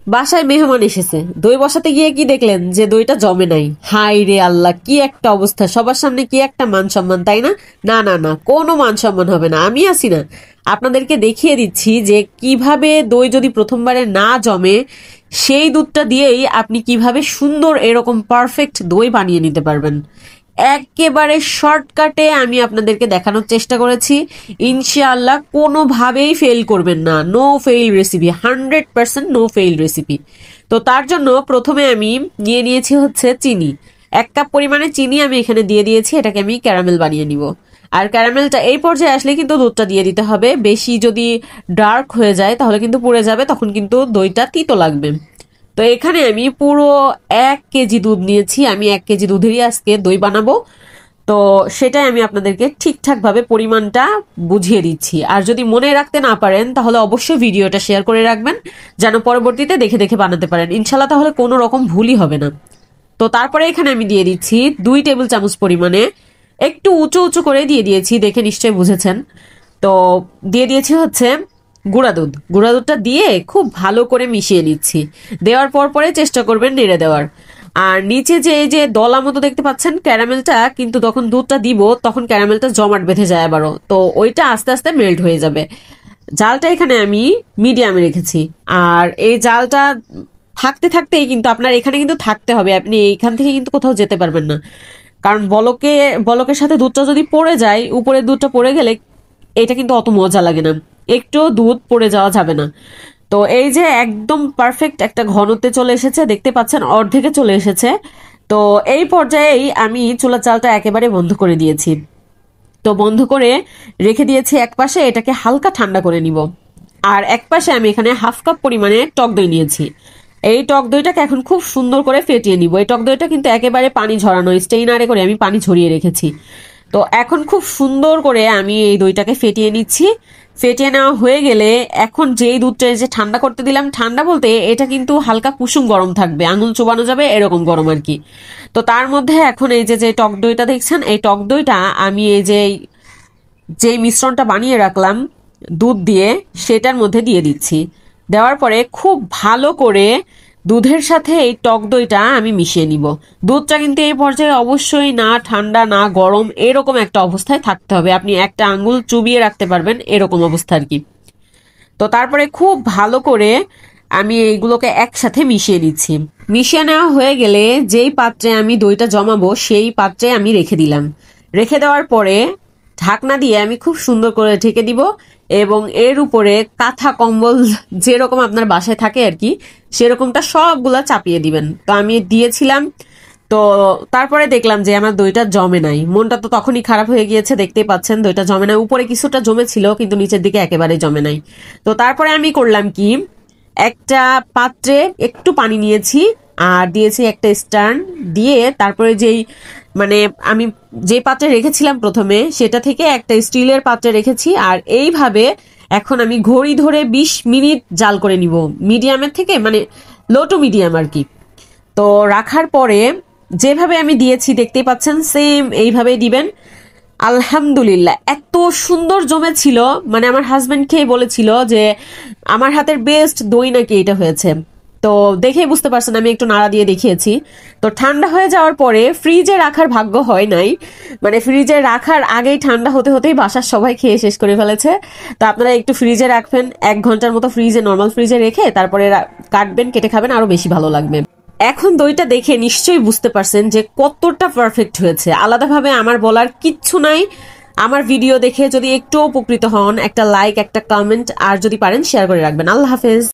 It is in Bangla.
বাসায় মেহমান এসেছে, দই বসাতে গিয়ে কি দেখলেন যে দইটা জমে নাই। হাই রে আল্লাহ, কি একটা অবস্থা, সবার সামনে কি একটা মান সম্মান, তাই না? না না না, কোনো মান সম্মান হবে না। আমি আছি না, আপনাদেরকে দেখিয়ে দিচ্ছি যে কিভাবে দই যদি প্রথমবারে না জমে সেই দুধটা দিয়েই আপনি কিভাবে সুন্দর এরকম পারফেক্ট দই বানিয়ে নিতে পারবেন। একেবারে শর্টকাটে আমি আপনাদেরকে দেখানোর চেষ্টা করেছি। ইনশাআল্লাহ কোনোভাবেই ফেল করবেন না। No fail recipe, 100% no fail recipe. তো তার জন্য প্রথমে আমি নিয়ে নিয়েছি হচ্ছে চিনি। 1 কাপ পরিমাণে চিনি আমি এখানে দিয়ে দিয়েছি। এটাকে আমি ক্যারামেল বানিয়ে নিব। আর ক্যারামেলটা এই পর্যায়ে আসলে কিন্তু দুধটা দিয়ে দিতে হবে। বেশি যদি ডার্ক হয়ে যায় তাহলে কিন্তু পুড়ে যাবে, তখন কিন্তু দইটা তিতো লাগবে। তো এখানে আমি পুরো 1 কেজি দুধ নিয়েছি। আমি 1 কেজি দুধেরই আজকে দই বানাবো। তো সেটাই আমি আপনাদেরকে ঠিকঠাকভাবে পরিমাণটা বুঝিয়ে দিচ্ছি। আর যদি মনে রাখতে না পারেন তাহলে অবশ্যই ভিডিওটা শেয়ার করে রাখবেন, যেন পরবর্তীতে দেখে দেখে বানাতে পারেন ইনশাল্লাহ, তাহলে কোনো রকম ভুলই হবে না। তো তারপরে এখানে আমি দিয়ে দিচ্ছি 2 টেবিল চামচ পরিমাণে, একটু উঁচু উঁচু করে দিয়ে দিয়েছি, দেখে নিশ্চয়ই বুঝেছেন। তো দিয়ে দিয়েছি হচ্ছে গুঁড়া দুধ। গুঁড়া দুধটা দিয়ে খুব ভালো করে মিশিয়ে নিচ্ছি। দেওয়ার পর পরে চেষ্টা করবেন নেড়ে দেওয়ার। আর নিচে যে এই যে দলা মতো দেখতে পাচ্ছেন ক্যারামেলটা, কিন্তু তখন দুধটা দিব তখন ক্যারামেলটা জমাট বেঁধে যায় আবারও, তো ওইটা আস্তে আস্তে মেল্ট হয়ে যাবে। জালটা এখানে আমি মিডিয়ামে রেখেছি। আর এই জালটা থাকতে থাকতেই কিন্তু আপনার এখানে কিন্তু থাকতে হবে, আপনি এইখান থেকে কিন্তু কোথাও যেতে পারবেন না। কারণ বলকের সাথে দুধটা যদি পড়ে যায়, উপরের দুধটা পড়ে গেলে এটা কিন্তু অত মজা লাগে না, একটু দুধ পড়ে যাওয়া যাবে না। তো এই যে একদম পারফেক্ট একটা ঘনত্বে চলে এসেছে, দেখতে পাচ্ছেন অর্ধেকে চলে এসেছে। তো এই পর্যায়েই আমি চুলার চালটা একেবারে বন্ধ করে দিয়েছি। তো বন্ধ করে রেখে দিয়েছি এক পাশে, এটাকে হালকা ঠান্ডা করে নিব। আর এক পাশে আমি এখানে 1/2 কাপ পরিমাণে টক দই নিয়েছি। এই টক দইটাকে এখন খুব সুন্দর করে ফেটিয়ে নিব। এই টক দইটা কিন্তু একেবারে পানি ঝরানো, স্টেইনারে করে আমি পানি ঝরিয়ে রেখেছি। তো এখন খুব সুন্দর করে আমি এই দইটাকে ফেটিয়ে নিচ্ছি। ফেটিয়ে নেওয়া হয়ে গেলে এখন যেই দুধটা যে ঠান্ডা করতে দিলাম, ঠান্ডা বলতে এটা কিন্তু হালকা কুসুম গরম থাকবে, আঙুল চোবানো যাবে এরকম গরম আর কি। তো তার মধ্যে এখন এই যে টক দইটা দেখছেন, এই টক দইটা আমি এই যেই মিশ্রণটা বানিয়ে রাখলাম দুধ দিয়ে, সেটার মধ্যে দিয়ে দিচ্ছি। দেওয়ার পরে খুব ভালো করে দুধের সাথে এই টক দইটা আমি মিশিয়ে নিব। দুধটা কিন্তু এই পর্যায়ে অবশ্যই না ঠান্ডা না গরম, এরকম একটা অবস্থায় থাকতে হবে, আপনি একটা আঙ্গুল চুবিয়ে রাখতে পারবেন এরকম অবস্থা আর কি। তো তারপরে খুব ভালো করে আমি এইগুলোকে একসাথে মিশিয়ে নিচ্ছি। মিশিয়ে নেওয়া হয়ে গেলে যেই পাত্রে আমি দইটা জমাবো সেই পাত্রে আমি রেখে দিলাম। রেখে দেওয়ার পরে ঢাকনা দিয়ে আমি খুব সুন্দর করে ঢেকে দিব, এবং এর উপরে কাঁথা কম্বল যেরকম আপনার বাসায় থাকে আর কি, সেরকমটা সবগুলা চাপিয়ে দিবেন। তো আমি দিয়েছিলাম। তো তারপরে দেখলাম যে আমার দইটা জমে নাই। মনটা তো তখনই খারাপ হয়ে গিয়েছে, দেখতেই পাচ্ছেন দইটা জমে নাই। উপরে কিছুটা জমেছিল কিন্তু নিচের দিকে একেবারে জমে নাই। তো তারপরে আমি করলাম কি, একটা পাত্রে একটু পানি নিয়েছি আর দিয়েছি একটা স্টার্ন দিয়ে, তারপরে মানে আমি যে পাত্রে রেখেছিলাম প্রথমে সেটা থেকে একটা স্টিলের পাত্রে রেখেছি। আর এইভাবে এখন আমি ঘড়ি ধরে 20 মিনিট জাল করে নিব, মিডিয়ামের থেকে মানে লো টু মিডিয়াম আর কি। তো রাখার পরে যেভাবে আমি দিয়েছি দেখতেই পাচ্ছেন সেম এইভাবেই দিবেন। আলহামদুলিল্লাহ এত সুন্দর জমেছিল, মানে আমার হাজবেন্ড খেয়ে বলেছিল যে আমার হাতের বেস্ট দই নাকি এটা হয়েছে। তো দেখেই বুঝতে পারছেন আমি একটু নাড়া দিয়ে দেখিয়েছি। তো ঠান্ডা হয়ে যাওয়ার পরে ফ্রিজে রাখার ভাগ্য হয় নাই, মানে ফ্রিজে রাখার আগেই ঠান্ডা হতে হতেই বাসার সবাই খেয়ে শেষ করে ফেলেছে। তো আপনারা একটু ফ্রিজে রাখবেন, 1 ঘন্টার মতো ফ্রিজে, নর্মাল ফ্রিজে রেখে তারপরে কাটবেন, কেটে খাবেন, আরো বেশি ভালো লাগবে। এখন দইটা দেখে নিশ্চয়ই বুঝতে পারছেন যে কতটা পারফেক্ট হয়েছে। আলাদাভাবে আমার বলার কিচ্ছু নাই। আমার ভিডিও দেখে যদি একটু উপকৃত হন, একটা লাইক, একটা কমেন্ট, আর যদি পারেন শেয়ার করে রাখবেন। আল্লাহ হাফেজ।